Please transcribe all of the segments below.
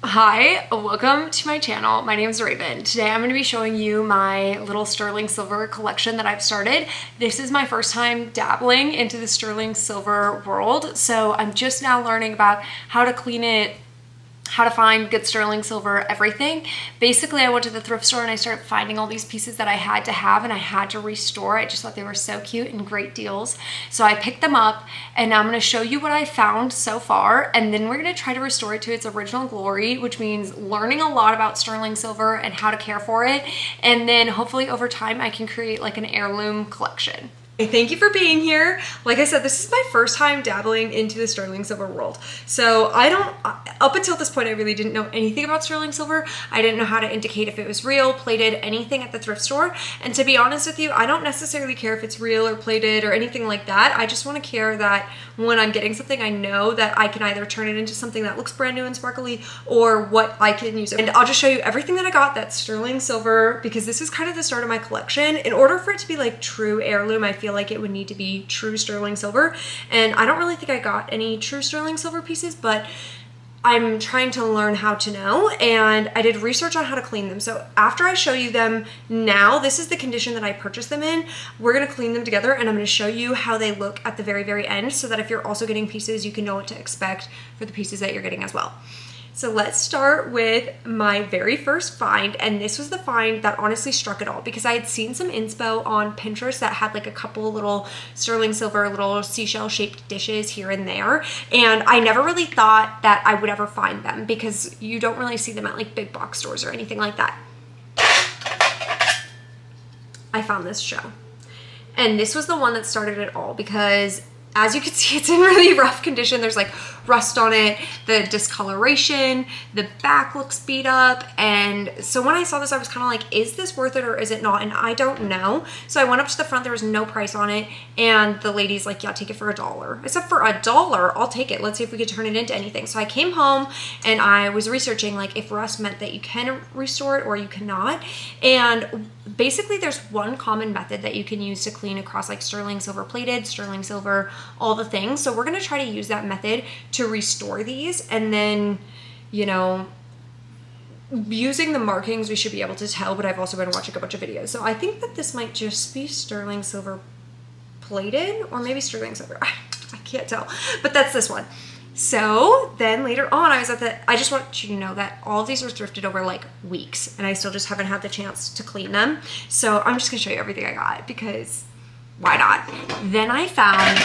Hi, welcome to my channel. My name is Raven. Today I'm going to be showing you my little sterling silver collection that I've started. This is my first time dabbling into the sterling silver world, so I'm just now learning about how to clean it, how to find good sterling silver, everything. Basically, I went to the thrift store and I started finding all these pieces that I had to have and I had to restore. I just thought they were so cute and great deals. So I picked them up and now I'm gonna show you what I found so far, and then we're gonna try to restore it to its original glory, which means learning a lot about sterling silver and how to care for it. And then hopefully over time I can create like an heirloom collection. Thank you for being here. Like I said, this is my first time dabbling into the sterling silver world. So up until this point, I really didn't know anything about sterling silver. I didn't know how to indicate if it was real, plated, anything at the thrift store. And to be honest with you, I don't necessarily care if it's real or plated or anything like that. I just want to care that when I'm getting something, I know that I can either turn it into something that looks brand new and sparkly or what I can use it. And I'll just show you everything that I got that's sterling silver because this is kind of the start of my collection. In order for it to be like true heirloom, I feel like it would need to be true sterling silver, and I don't really think I got any true sterling silver pieces, but I'm trying to learn how to know, and I did research on how to clean them. So after I show you them now, this is the condition that I purchased them in. We're going to clean them together and I'm going to show you how they look at the very end, so that if you're also getting pieces, you can know what to expect for the pieces that you're getting as well. So let's start with my very first find, and this was the find that honestly struck it all because I had seen some inspo on Pinterest that had like a couple little sterling silver, little seashell-shaped dishes here and there, and I never really thought that I would ever find them because you don't really see them at like big box stores or anything like that. I found this show, and this was the one that started it all because as you can see, it's in really rough condition. There's like rust on it, the discoloration, the back looks beat up. And so when I saw this, I was kind of like, is this worth it or is it not? And I don't know. So I went up to the front, there was no price on it. And the lady's like, yeah, take it for $1. I said, for $1? I'll take it. Let's see if we could turn it into anything. So I came home and I was researching like if rust meant that you can restore it or you cannot. And basically there's one common method that you can use to clean across like sterling silver plated, sterling silver, all the things. So we're going to try to use that method to restore these, and then, you know, using the markings we should be able to tell, but I've also been watching a bunch of videos. So I think that this might just be sterling silver plated or maybe sterling silver. I can't tell, but that's this one. So then later on I just want you to know that all of these were thrifted over like weeks and I still just haven't had the chance to clean them. So I'm just gonna show you everything I got because why not? Then I found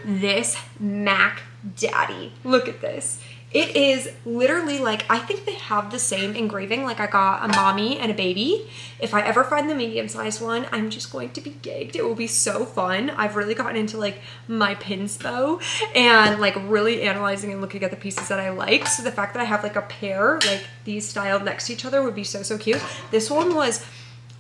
this Mac Daddy. Look at this. It is literally like, I think they have the same engraving. Like I got a mommy and a baby. If I ever find the medium-sized one, I'm just going to be gagged. It will be so fun. I've really gotten into like my pinspo and like really analyzing and looking at the pieces that I like. So the fact that I have like a pair like these styled next to each other would be so cute. This one was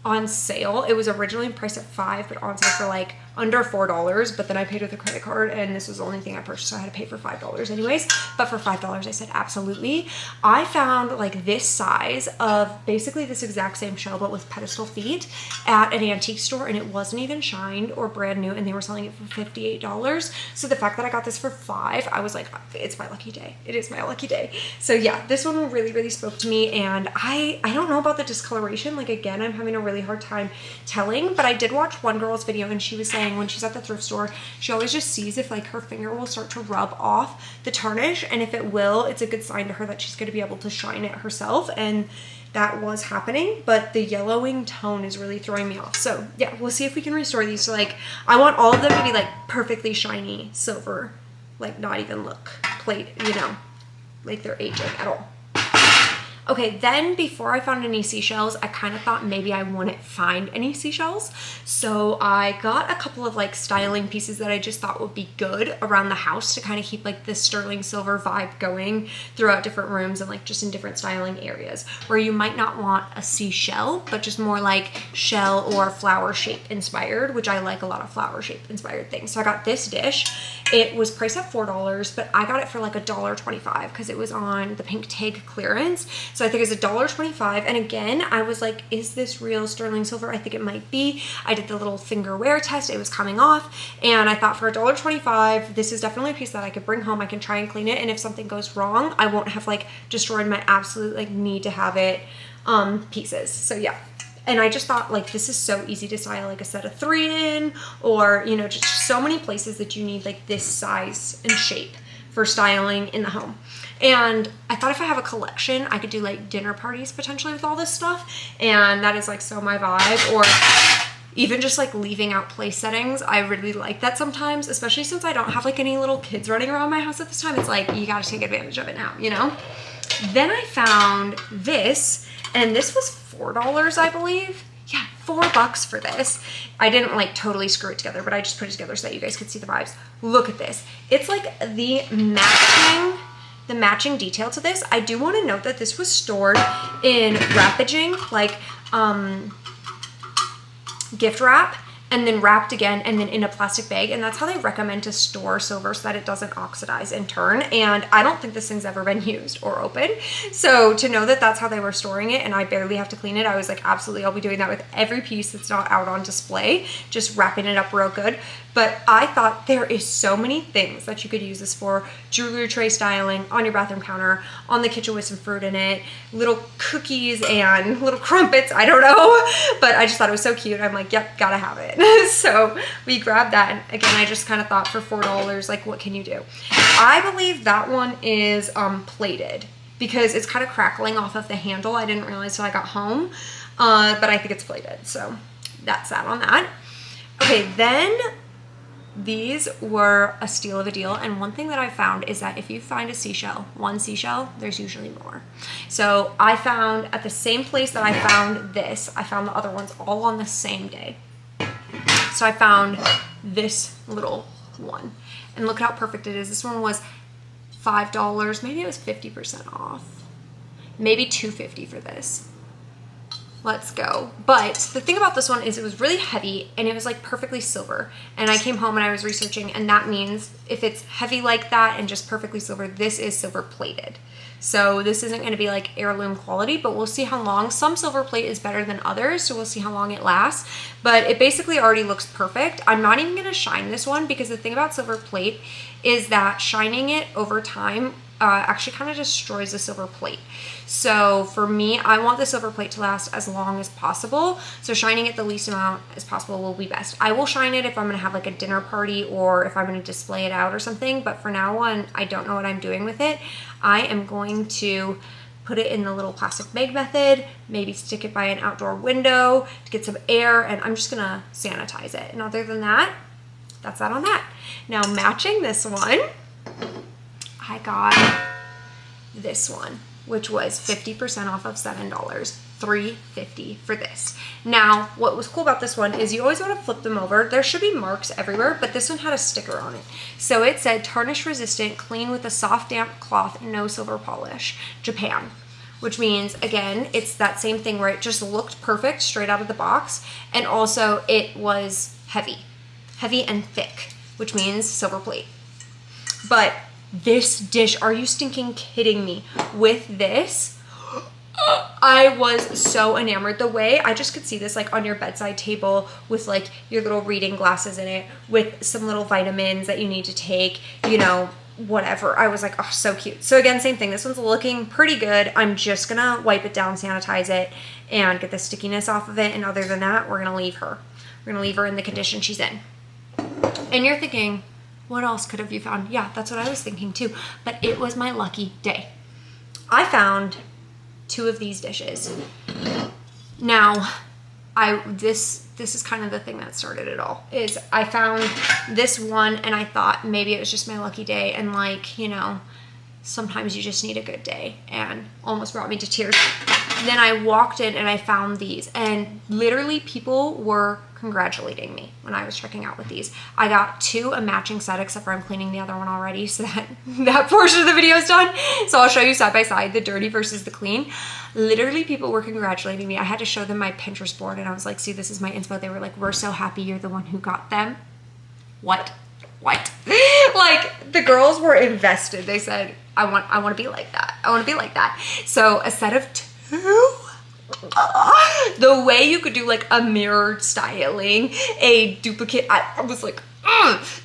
on sale. It was originally priced at $5, but on sale for like under $4, but then I paid with a credit card and this was the only thing I purchased, so I had to pay for $5 anyways. But for $5 I said absolutely. I found like this size of basically this exact same shell but with pedestal feet at an antique store, and it wasn't even shined or brand new, and they were selling it for $58. So the fact that I got this for $5, I was like, it's my lucky day. It is my lucky day. So yeah, this one really spoke to me, and I don't know about the discoloration. Like again, I'm having a really hard time telling, but I did watch one girl's video and she was saying when she's at the thrift store, she always just sees if like her finger will start to rub off the tarnish, and if it will, it's a good sign to her that she's going to be able to shine it herself, and that was happening, but the yellowing tone is really throwing me off. So yeah, we'll see if we can restore these. So like I want all of them to be like perfectly shiny silver, like not even look plate, you know, like they're aging at all. Okay, then before I found any seashells, I kind of thought maybe I wouldn't find any seashells. So I got a couple of like styling pieces that I just thought would be good around the house to kind of keep like this sterling silver vibe going throughout different rooms and like just in different styling areas where you might not want a seashell, but just more like shell or flower shape inspired, which I like a lot of flower shape inspired things. So I got this dish. It was priced at $4, but I got it for like $1.25 because it was on the pink tag clearance. So I think it was $1.25. And again, I was like, is this real sterling silver? I think it might be. I did the little finger wear test. It was coming off. And I thought for $1.25, this is definitely a piece that I could bring home. I can try and clean it. And if something goes wrong, I won't have like destroyed my absolute like need to have it pieces. So yeah. And I just thought like this is so easy to style like a set of 3 in, or you know, just so many places that you need like this size and shape for styling in the home. And I thought if I have a collection, I could do like dinner parties potentially with all this stuff. And that is like so my vibe. Or even just like leaving out place settings. I really like that sometimes, especially since I don't have like any little kids running around my house at this time. It's like, you gotta take advantage of it now, you know? Then I found this, and this was $4, I believe. Yeah, $4 for this. I didn't like totally screw it together, but I just put it together so that you guys could see the vibes. Look at this. It's like the matching detail to this. I do want to note that this was stored in wrappaging, like gift wrap, and then wrapped again, and then in a plastic bag. And that's how they recommend to store silver so that it doesn't oxidize and turn. And I don't think this thing's ever been used or opened. So to know that that's how they were storing it and I barely have to clean it, I was like, absolutely, I'll be doing that with every piece that's not out on display, just wrapping it up real good. But I thought there is so many things that you could use this for. Jewelry tray styling, on your bathroom counter, on the kitchen with some fruit in it, little cookies and little crumpets, I don't know. But I just thought it was so cute. I'm like, yep, gotta have it. So we grabbed that. And again, I just kind of thought for $4, like what can you do? I believe that one is plated because it's kind of crackling off of the handle. I didn't realize till I got home, but I think it's plated. So that's that on that. Okay, then these were a steal of a deal. And one thing that I found is that if you find a seashell, one seashell, there's usually more. So I found at the same place that I found this, I found the other ones all on the same day. So I found this little one. And look how perfect it is. This one was $5. Maybe it was 50% off. Maybe $2.50 for this. Let's go. But the thing about this one is it was really heavy and it was like perfectly silver. And I came home and I was researching, and that means if it's heavy like that and just perfectly silver, this is silver plated. So this isn't going to be like heirloom quality, but we'll see how long. Some silver plate is better than others, so we'll see how long it lasts. But it basically already looks perfect. I'm not even going to shine this one because the thing about silver plate is that shining it over time actually kind of destroys the silver plate. So for me, I want the silver plate to last as long as possible. So shining it the least amount as possible will be best. I will shine it if I'm going to have like a dinner party or if I'm going to display it out or something. But for now on, I don't know what I'm doing with it. I am going to put it in the little plastic bag method, maybe stick it by an outdoor window to get some air, and I'm just going to sanitize it. And other than that, that's that on that. Now matching this one, I got this one, which was 50% off of $7, $3.50 for this. Now, what was cool about this one is you always want to flip them over. There should be marks everywhere, but this one had a sticker on it. So it said tarnish resistant, clean with a soft damp cloth, no silver polish, Japan. Which means, again, it's that same thing where it just looked perfect straight out of the box. And also it was heavy and thick, which means silver plate. But this dish, are you stinking kidding me? With this, I was so enamored. The way I just could see this like on your bedside table with like your little reading glasses in it with some little vitamins that you need to take, you know, whatever. I was like, oh, so cute. So again, same thing. This one's looking pretty good. I'm just gonna wipe it down, sanitize it, and get the stickiness off of it. And other than that, we're gonna leave her. We're gonna leave her in the condition she's in. And you're thinking, what else could have you found? Yeah, that's what I was thinking too. But it was my lucky day. I found 2 of these dishes. Now, this is kind of the thing that started it all. Is I found this one and I thought maybe it was just my lucky day, and like, you know, sometimes you just need a good day, and almost brought me to tears. Then I walked in and I found these, and literally people were congratulating me when I was checking out with these. I got 2 a matching set, except for I'm cleaning the other one already, so that portion of the video is done. So I'll show you side by side the dirty versus the clean. Literally people were congratulating me. I had to show them my Pinterest board and I was like, see, this is my inspo. They were like, we're so happy you're the one who got them. What? Like the girls were invested. They said, I want to be like that. I want to be like that. So a set of 2. The way you could do like a mirrored styling, a duplicate, I was like,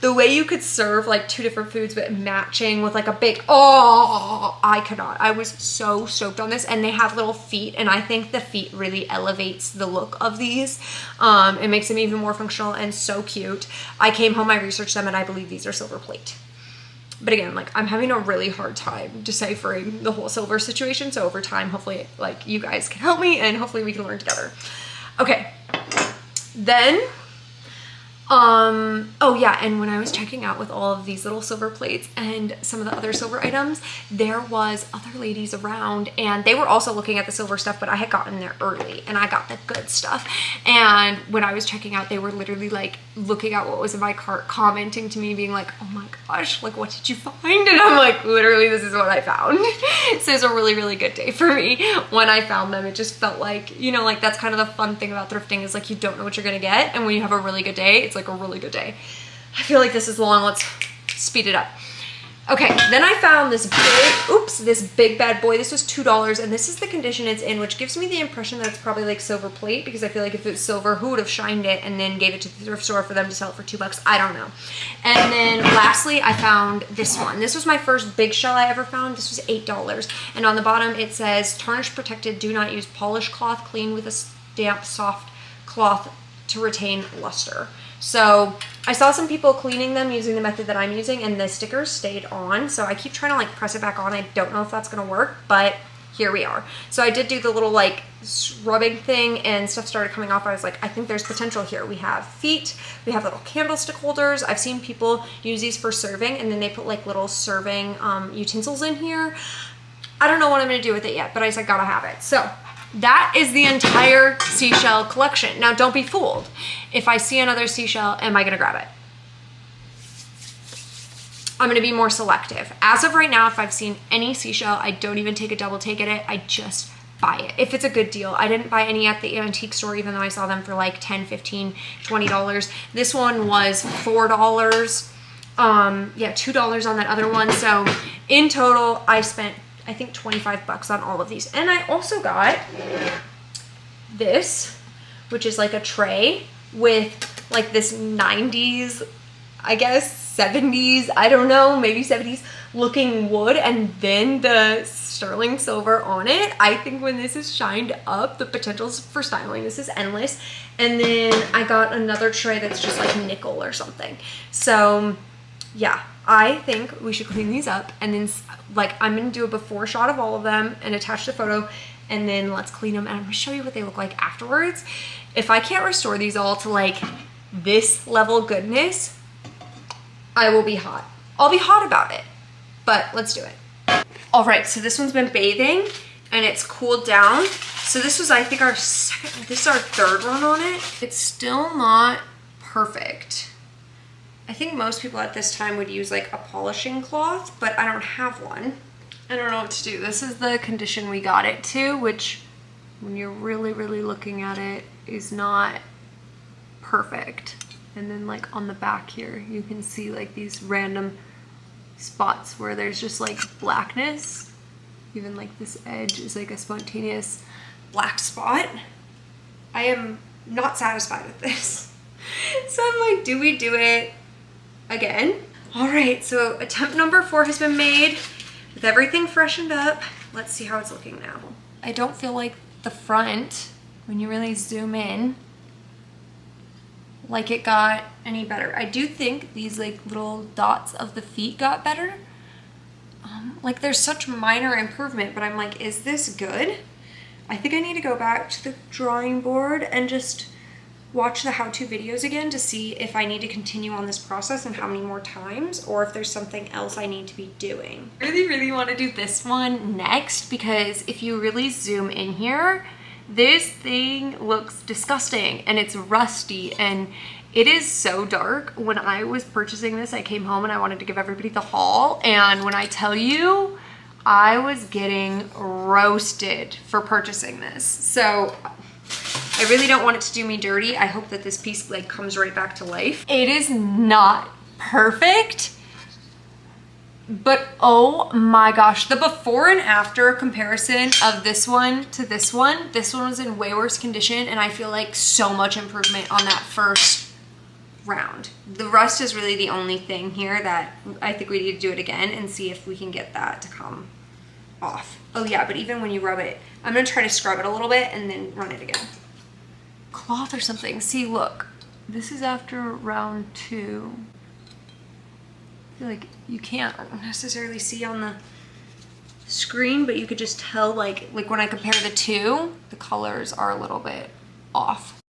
the way you could serve like 2 different foods but matching with like a big, I could not. I was so stoked on this, and they have little feet, and I think the feet really elevates the look of these. It makes them even more functional and so cute. I came home, I researched them, and I believe these are silver plate. But again, like, I'm having a really hard time deciphering the whole silver situation. So over time, hopefully, like, you guys can help me, and hopefully we can learn together. Okay. Then, oh yeah, and when I was checking out with all of these little silver plates and some of the other silver items, there was other ladies around, and they were also looking at the silver stuff, but I had gotten there early and I got the good stuff. And when I was checking out, they were literally like looking at what was in my cart, commenting to me, being like, oh my gosh, like, what did you find? And I'm like, literally, this is what I found. So it was a really, really good day for me when I found them. It just felt like, you know, like, that's kind of the fun thing about thrifting, is like, you don't know what you're gonna get, and when you have a really good day, it's like a really good day. I feel like this is long. Let's speed it up. Okay, then I found this big bad boy. This was $2, and this is the condition it's in, which gives me the impression that it's probably like silver plate, because I feel like if it was silver, who would have shined it and then gave it to the thrift store for them to sell it for $2? I don't know. And then lastly, I found this one. This was my first big shell I ever found. This was $8, and on the bottom it says, tarnish protected, do not use polished cloth, clean with a damp soft cloth to retain luster. So I saw some people cleaning them using the method that I'm using, and the stickers stayed on. So I keep trying to like press it back on. I don't know if that's gonna work, but here we are. So I did do the little like scrubbing thing, and stuff started coming off. I was like, I think there's potential here. We have feet, we have little candlestick holders. I've seen people use these for serving, and then they put like little serving utensils in here. I don't know what I'm gonna do with it yet, but I just gotta have it. So that is the entire seashell collection. Now, don't be fooled. If I see another seashell, am I gonna grab it? I'm gonna be more selective. As of right now, if I've seen any seashell, I don't even take a double take at it. I just buy it if it's a good deal. I didn't buy any at the antique store, even though I saw them for like $10, $15, $20. This one was $4. Yeah, $2 on that other one. So in total, I spent, I think, $25 on all of these. And I also got this, which is like a tray with like this 90s, I guess 70s, I don't know, maybe 70s looking wood, and then the sterling silver on it. I think when this is shined up, the potentials for styling this is endless. And then I got another tray that's just like nickel or something. So yeah, I think we should clean these up, and then like I'm gonna do a before shot of all of them and attach the photo, and then let's clean them, and I'm gonna show you what they look like afterwards. If I can't restore these all to like this level goodness, I will be hot. I'll be hot about it, but let's do it. All right, so this one's been bathing and it's cooled down. So this was, I think, this is our third run on it. It's still not perfect. I think most people at this time would use like a polishing cloth, but I don't have one. I don't know what to do. This is the condition we got it to, which when you're really, really looking at it is not perfect. And then like on the back here, you can see like these random spots where there's just like blackness. Even like this edge is like a spontaneous black spot. I am not satisfied with this. So I'm like, do we do it again? All right, so attempt number 4 has been made with everything freshened up. Let's see how it's looking now. I don't feel like the front, when you really zoom in, like it got any better. I do think these like little dots of the feet got better. Like there's such minor improvement, but I'm like, is this good? I think I need to go back to the drawing board and just watch the how-to videos again to see if I need to continue on this process and how many more times, or if there's something else I need to be doing. I really, really want to do this one next, because if you really zoom in here, this thing looks disgusting and it's rusty and it is so dark. When I was purchasing this, I came home and I wanted to give everybody the haul, and when I tell you, I was getting roasted for purchasing this. So I really don't want it to do me dirty. I hope that this piece like comes right back to life. It is not perfect, But oh my gosh, the before and after comparison of this one to this one was in way worse condition, and I feel like so much improvement on that first round. The rust is really the only thing here that I think we need to do it again and see if we can get that to come off. Oh yeah, but even when you rub it, I'm gonna try to scrub it a little bit and then run it again. Cloth or something. See, look, this is after round 2. I feel like you can't necessarily see on the screen, but you could just tell like when I compare the two, the colors are a little bit off.